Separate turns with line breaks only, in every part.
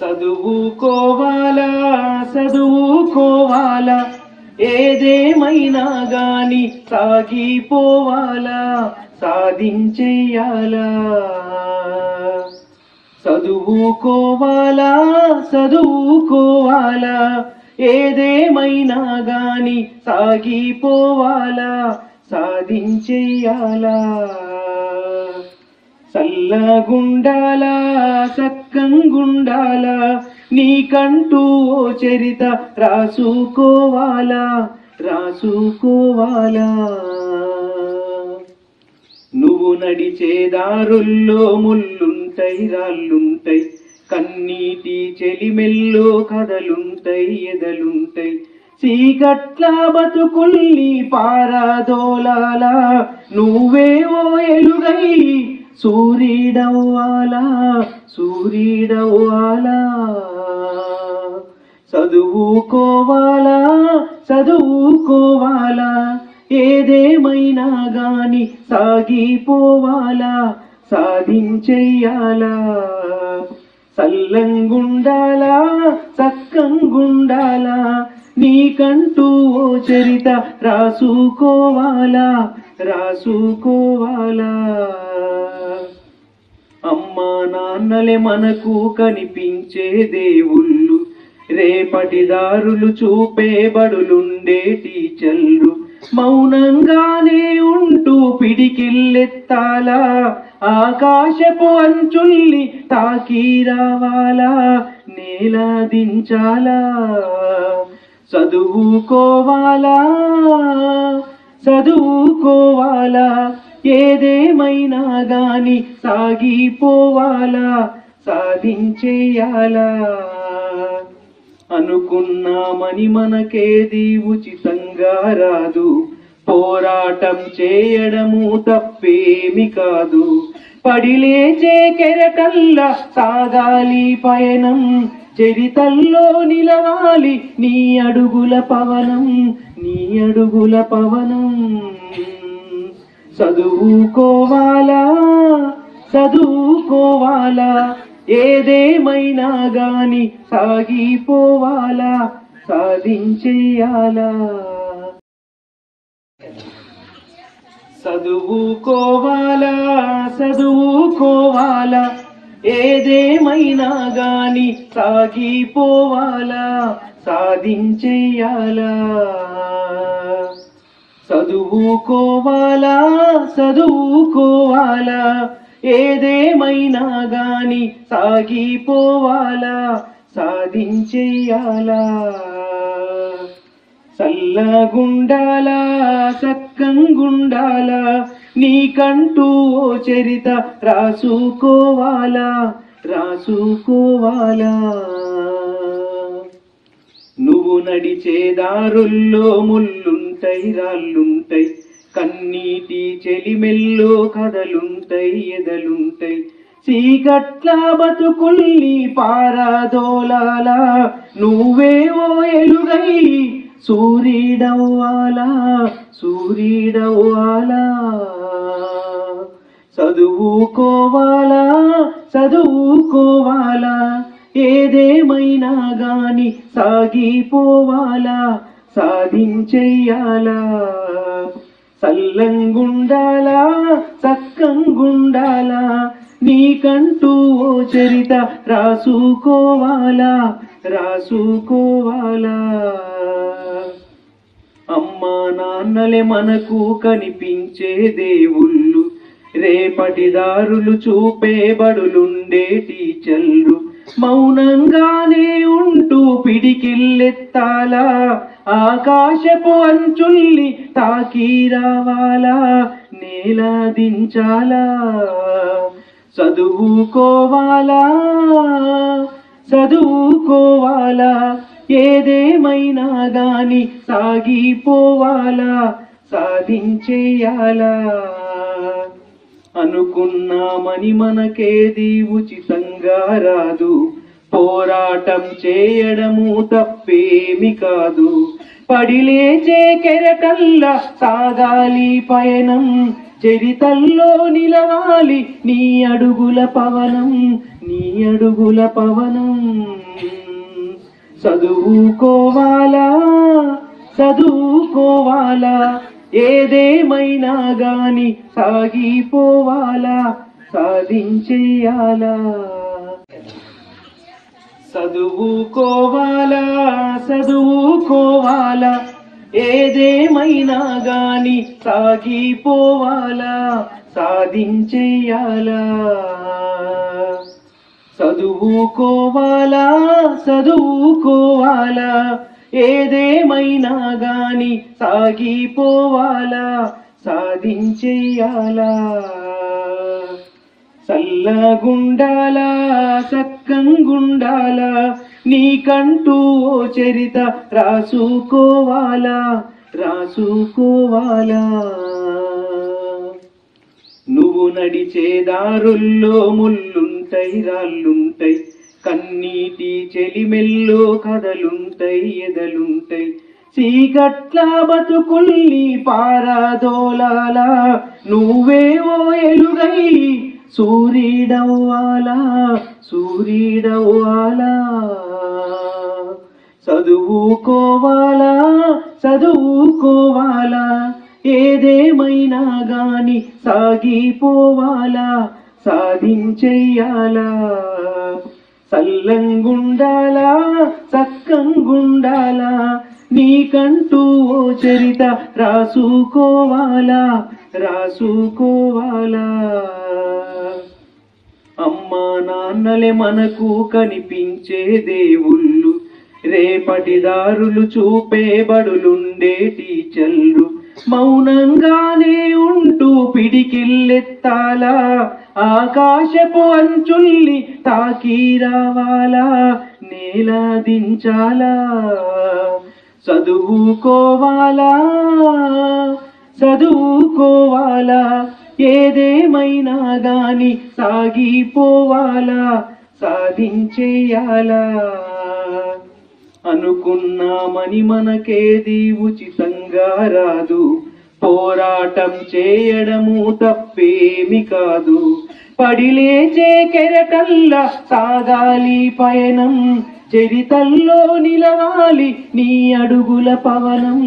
చదువుకోవాలా చదువుకోవాలా ఏదేమైనా గాని సాగిపోవాలా సాధించేయాలా. చదువుకోవాలా చదువుకోవాలా ఏదేమైనా గాని సాగిపోవాలా సాధించేయాలా. చల్లగుండాలా సక్కంగుండాలా నీకంటూ ఓ చరిత రాసుకోవాలా రాసుకోవాలా. నువ్వు నడిచే దారుల్లో ముళ్ళుంటాయి రాళ్ళుంటాయి, కన్నీటి చెలిమెల్లో కథలుంటాయి ఎదలుంటాయి. చీకట్ల బతుకుల్ని పారదోలాలా నువ్వే ఓ ఎలుగై సూర్యుడవ్వాలా సూర్యుడవ్వాలా. చదువుకోవాలా చదువుకోవాలా ఏదేమైనా గాని సాగిపోవాలా సాధించెయ్యాలా. సల్లంగుండాలా సక్కంగుండాలా నీకంటూ ఓ చరిత రాసుకోవాలా రాసుకోవాలా. అమ్మా నాన్నలే మనకు కనిపించే దేవుళ్ళు, రేపటి దారులు చూపే బడులుండే టీచర్లు. మౌనంగానే ఉంటూ పిడికిల్లెత్తాలా, ఆకాశపు అంచుల్ని తాకి రావాలా నేల దించాలా. చదువుకోవాలా చదువుకోవాలా ఏదేమైనా గాని సాగిపోవాలా సాధించేయాలా. అనుకున్నామని మనకేది ఉచితంగా రాదు, పోరాటం చేయడము తప్పేమి కాదు. పడిలేచే కెరటల్లా సాగాలి పయనం, చరితల్లో నిలవాలి నీ అడుగుల పవనం నీ అడుగుల పవనం. చదువుకోవాలా చదువుకోవాలా ఏదేమైనా గాని సాగిపోవాలా సాధించేయాలా. చదువుకోవాలా చదువుకోవాలా ఏదేమైనా గాని సాగిపోవాలా సాధించేయాలా. చదువుకోవాలా చదువుకోవాలా ఏదేమైనా గాని సాగిపోవాలా సాధించేయాలా. చల్లగుండాలా సక్కంగుండాలా నీకంటూ ఓ చరిత రాసుకోవాలా రాసుకోవాలా. నువ్వు నడిచే దారుల్లో ముళ్ళుంటాయి రాళ్ళుంటాయి, కన్నీటి చెలిమెల్లో కథలుంటాయి ఎదలుంటాయి. చీకట్ల బతుకుల్ని పారదోలాలా నువ్వే ఓ ఎలుగై సూర్యుడవ్వాలా సూర్యుడవ్వాలా. చదువుకోవాలా చదువుకోవాలా ఏదేమైనా గాని సాగిపోవాలా సాధించెయ్యాలా. చల్లంగుండాలా సక్కంగుండాలా నీకంటూ ఓ చరిత రాసుకోవాలా రాసుకోవాలా. అమ్మా నాన్నలే మనకు కనిపించే దేవుళ్ళు, రేపటి దారులు చూపే బడులుండే టీచర్లు. మౌనంగానే ఉంటూ పిడికిల్లెత్తాలా, ఆకాశపు అంచుల్ని తాకి రావాలా నేల దించాలా. చదువుకోవాలా చదువుకోవాలా ఏదేమైనా గాని సాగిపోవాలా సాధించేయాలా. అనుకున్నామని మనకేది ఉచితంగా రాదు, పోరాటం చేయడము తప్పేమి కాదు. పడిలేచే కెరటల్లా సాగాలి పయనం, చరితల్లో నిలవాలి నీ అడుగుల పవనం, నీ అడుగుల పవనం. చదువుకోవాలా చదువుకోవాలా ఏదేమైనా గాని సాగిపోవాలా, సాధించేయాలా. చదువుకోవాలా చదువుకోవాలా ఏదేమైనా గాని సాగిపోవాలా, సాధించేయాలా. చదువుకోవాలా చదువుకోవాలా ఏదేమైనా గాని సాగిపోవాలా, సాధించేయాలా. చల్లగుండాలా చక్కంగుండాలా నీకంటూ ఓ చరిత రాసుకోవాలా, రాసుకోవాలా. నువ్వు నడిచే దారుల్లో ముళ్ళుంటై రాళ్ళుంటై, కన్నీటి చెలిమెల్లో కథలుంటై ఎదలుంటై. చీకట్ల బతుకుల్ని పారదోలాలా నువ్వేవో ఎలుగై సూర్యుడవ్వాలా, సూర్యుడవ్వాలా. చదువుకోవాలా చదువుకోవాలా ఏదేమైనా గాని సాగిపోవాలా, సాధించెయ్యాలా. చల్లంగుండాలా చక్కంగుండాలా నీకంటూ ఓ చరిత రాసుకోవాలా, రాసుకోవాలా. అమ్మా నాన్నలే మనకు కనిపించే దేవుళ్ళు, రేపటి దారులు చూపే బడులుండే టీచర్లు. మౌనంగానే ఉంటూ పిడికిల్లెత్తాలా, ఆకాశపు అంచుల్ని తాకి రావాలా, నేల దించాలా. చదువుకోవాలా చదువుకోవాలా ఏదేమైనా గాని సాగిపోవాలా, సాధించేయాలా. అనుకున్నామని మనకేది ఉచితంగా రాదు, పోరాటం చేయడము తప్పేమి కాదు. పడిలేచే కెరటల్లా సాగాలి పయనం, చరితల్లో నిలవాలి నీ అడుగుల పవనం,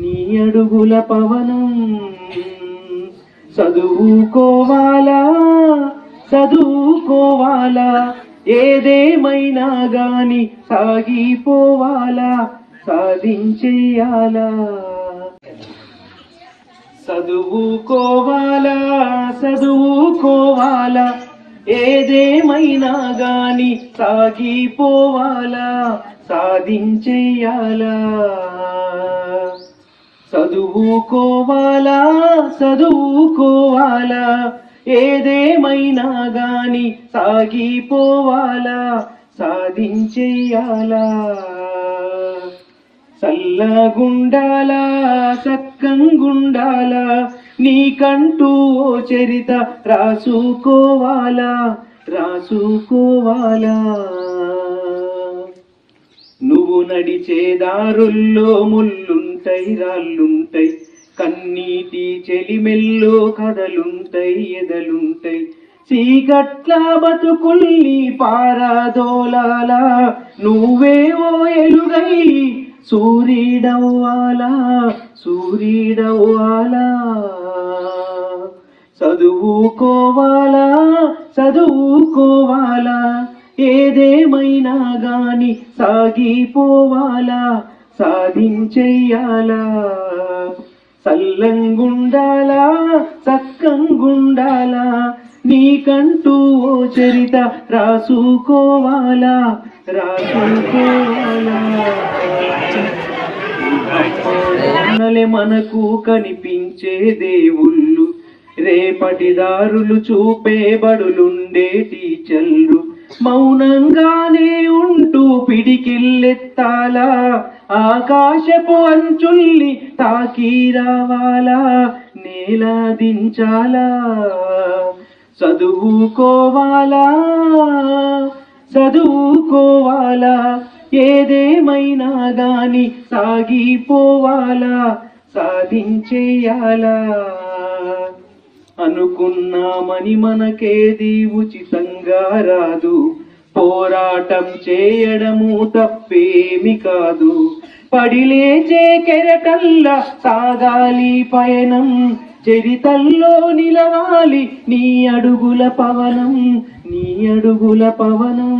నీ అడుగుల పవనం. చదువుకోవాలా చదువుకోవాలా ఏదేమైనా గాని సాగిపోవాలా, సాధించేయాలా. చదువుకోవాలా చదువుకోవాలా ఏదేమైనా గాని సాగిపోవాలా, సాధించేయాలా. చదువుకోవాలా చదువుకోవాలా ఏదేమైనా గాని సాగిపోవాలా, సాధించేయాలా. చల్లగుండాలా చక్కంగుండాలా నీకంటూ ఓ చరిత రాసుకోవాలా, రాసుకోవాలా. నువ్వు నడిచే దారుల్లో ముళ్ళుంటై రాళ్ళుంటై, కన్నీటి చెలిమెల్లో కథలుంటై ఎదలుంటై. చీకట్ల బతుకుల్ని పారదోలాలా నువ్వేవో ఎలుగై సూర్యుడవ్వాలా, సూర్యుడవ్వాలా. చదువుకోవాలా చదువుకోవాలా ఏదేమైనా గాని సాగిపోవాలా, సాధించెయ్యాలా. చల్లంగుండాలా చక్కంగుండాలా నీకంటూ ఓ చరిత రాసుకోవాలా, రాసుకోవాలా. అమ్మానాన్నలే మనకు కనిపించే దేవుళ్ళు, రేపటి దారులు చూపే బడులుండే టీచర్లు. మౌనంగానే ఉంటూ పిడికిల్లెత్తాలా, ఆకాశపు అంచుల్ని తాకి రావాలా, నేల దించాలా. చదువుకోవాలా చదువుకోవాలా ఏదేమైనా గాని సాగిపోవాలా సాధించేయాలా అనుకున్నామని మనకేది ఉచితంగా రాదు పోరాటం చేయడము తప్పేమి కాదు పడిలేచే కెరటల్లా సాగాలి పయనం చరితల్లో నిలవాలి నీ అడుగుల పవనం నీ అడుగుల పవనం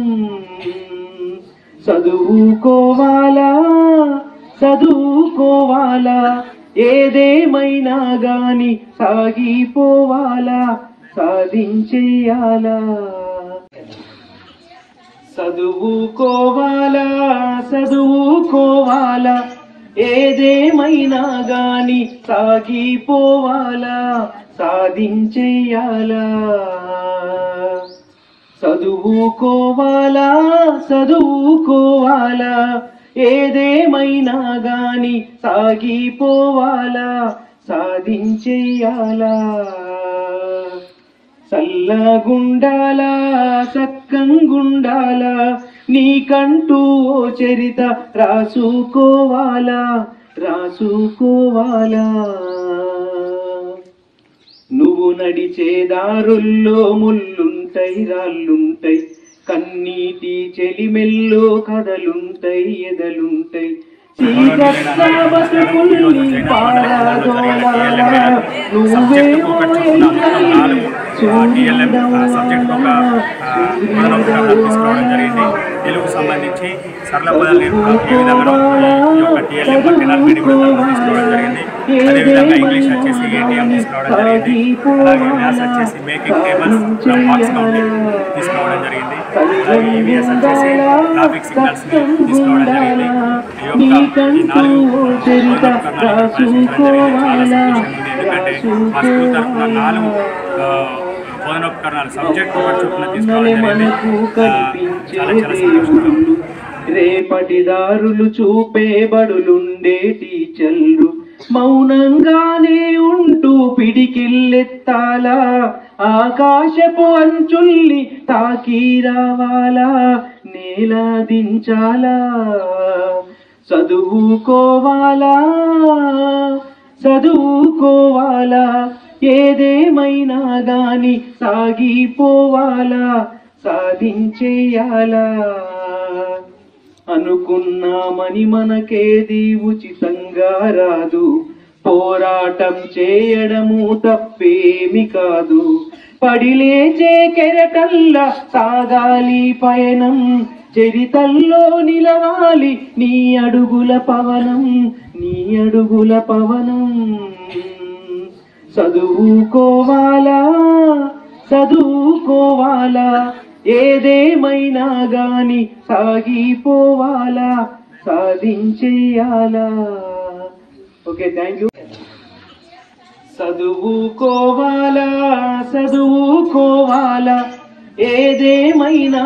చదువుకోవాలా చదువుకోవాలా ఏదేమైనా గాని సాగిపోవాలా సాధించేయాలా చదువుకోవాలా చదువుకోవాలా ఏదేమైనా గాని సాగిపోవాలా సాధించేయాలా చదువుకోవాలా చదువుకోవాలా ఏదేమైనా గాని సాగిపోవాలా సాధించేయాలా చల్లగుండాలా సక్కంగుండాలా నీకంటూ ఓ చరిత రాసుకోవాలా రాసుకోవాలా నువ్వు నడిచే దారుల్లో ముళ్ళుంటాయి రాళ్ళుంటాయి కన్నీటి చెలిమెల్లో కథలుంటాయి ఎదలుంటాయి
తెలుగు సంబంధించి సరళ పదాలు ఏ విధంగా ఈ యొక్క టీఎల్ఎం పట్టినాలు తీసుకోవడం జరిగింది. అదేవిధంగా ఇంగ్లీష్ వచ్చేసి ఏటీఎం తీసుకోవడం జరిగింది. అలాగే మ్యాథ్స్ వచ్చేసి మేకింగ్ టేబుల్స్ మార్క్స్ కౌంటింగ్ తీసుకోవడం జరిగింది. అలాగే ఈవీఎస్ వచ్చేసి ట్రాఫిక్ సిగ్నల్స్ తీసుకోవడం జరిగింది. ఈ నాలుగు ఎందుకంటే మా స్కూల్ తరఫున 4 బోధనోపకరణాలు సబ్జెక్ట్ ఒకటి చొప్పున తీసుకోవడం జరిగింది. చాలా చాలా సంతోషంగా ఉంది.
రేపటి దారులు చూపే బడులుండే టీచర్లు మౌనంగానే ఉంటూ పిడికిల్లెత్తాలా ఆకాశపు అంచుల్ని తాకి రావాలా నేలా దించాలా చదువుకోవాలా చదువుకోవాలా ఏదేమైనా గాని సాగిపోవాలా సాధించేయాలా అనుకున్నామని మనకేది ఉచితంగా రాదు పోరాటం చేయడము తప్పేమి కాదు పడిలేచే కెరటల్లా సాగాలి పయనం చరితల్లో నిలవాలి నీ అడుగుల పవనం నీ అడుగుల పవనం చదువుకోవాలా చదువుకోవాలా ఏదేమైనా గాని సాగిపోవాలా సాధించేయాలా ఓకే థ్యాంక్ యూ చదువుకోవాలా చదువుకోవాలా ఏదేమైనా